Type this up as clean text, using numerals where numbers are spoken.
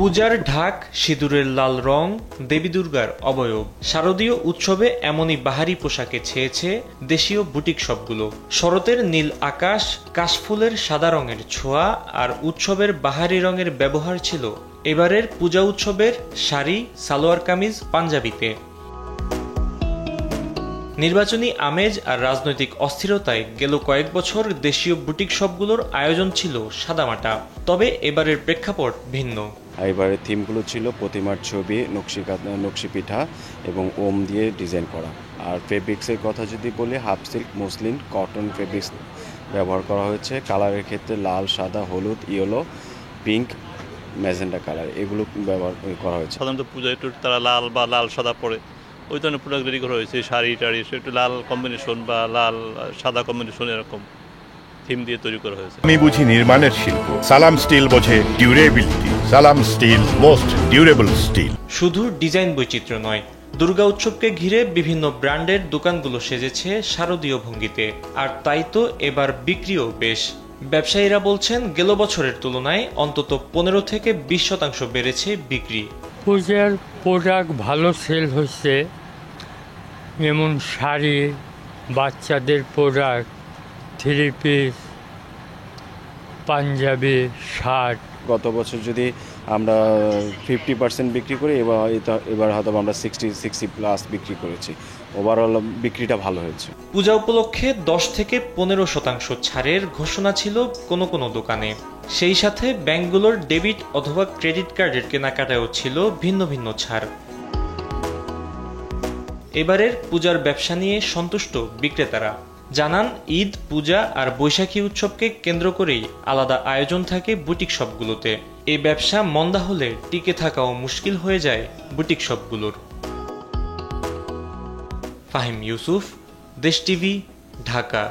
পূজার ঢাক, সিঁদুরের লাল রং দেবী দুর্গার অবয়ব। শারদীয় উৎসবে এমনই বাহারি পোশাকে ছেয়েছে দেশীয় বুটিক শপগুলো। শরতের নীল আকাশ, কাশফুলের সাদা রঙের ছোঁয়া আর উৎসবের বাহারি রঙের ব্যবহার ছিল এবারের পূজা উৎসবের শাড়ি, সালোয়ার কামিজ, পাঞ্জাবিতে। নির্বাচনী আমেজ আর রাজনৈতিক অস্থিরতায় গেল কয়েক বছর দেশীয় বুটিক শপগুলোর আয়োজন ছিল সাদামাটা। তবে এবারের প্রেক্ষাপট ভিন্ন। এবারের থিমগুলো ছিল প্রতিমার ছবি, নকশি পিঠা এবং ওম দিয়ে ডিজাইন করা। আর ফেব্রিক্সের কথা যদি বলি, half silk, muslin, cotton fabrics ব্যবহার করা হয়েছে। কালারের ক্ষেত্রে লাল, সাদা, হলুদ, ইয়েলো, পিঙ্ক, ম্যাজেন্ডা কালার এগুলো ব্যবহার করা হয়েছে। সাধারণত পূজায় একটু তারা লাল বা লাল সাদা পরে ওই ধরনের প্রোডাক্ট রেডি করা হয়েছে। শাড়ি টাড়ি একটু লাল কম্বিনেশন বা লাল সাদা কম্বিনেশন এরকম থিম দিয়ে তৈরি করা হয়েছে। আমি বুঝি নির্মাণের শিল্প, সালাম স্টিল বোঝে ডিউরেবিলিটি। সালাম স্টিল, মোস্ট ডিউরেবল স্টিল। শুধু ডিজাইন বৈচিত্র্য নয়, দুর্গা উৎসবকে ঘিরে বিভিন্ন ব্র্যান্ডের দোকানগুলো সেজেছে শারদীয় ভঙ্গিতে। আর তাই তো এবার বিক্রিও বেশ। ব্যবসায়ীরা বলছেন গেল বছরের তুলনায় অন্তত 15 থেকে 20% বেড়েছে বিক্রি। পূজার প্রোডাক্ট ভালো সেল হচ্ছে, যেমন শাড়ি, বাচ্চাদের product, three piece, panjabi, shirt. গত বছর যদি আমরা 50% বিক্রি করি, এবার হয়তো আমরা 60+ বিক্রি করেছি। ওভারঅল বিক্রিটা ভালো হয়েছে। পূজা উপলক্ষে 10 থেকে 15% ছাড়ের ঘোষণা ছিল কোনো কোনো দোকানে। সেই সাথে ব্যাংকগুলোর ডেবিট অথবা ক্রেডিট কার্ডের কেনাকাটাও ছিল ভিন্ন ভিন্ন ছাড়। এবারের পূজার ব্যবসা নিয়ে সন্তুষ্ট বিক্রেতারা জানান, ঈদ, পূজা আর বৈশাখী উৎসবকে কেন্দ্র করেই আলাদা আয়োজন থাকে বুটিক শপগুলোতে। এই ব্যবসা মন্দা হলে টিকে থাকাও মুশকিল হয়ে যায় বুটিক শপগুলোর। ফাহিম ইউসুফ, দেশ টিভি, ঢাকা।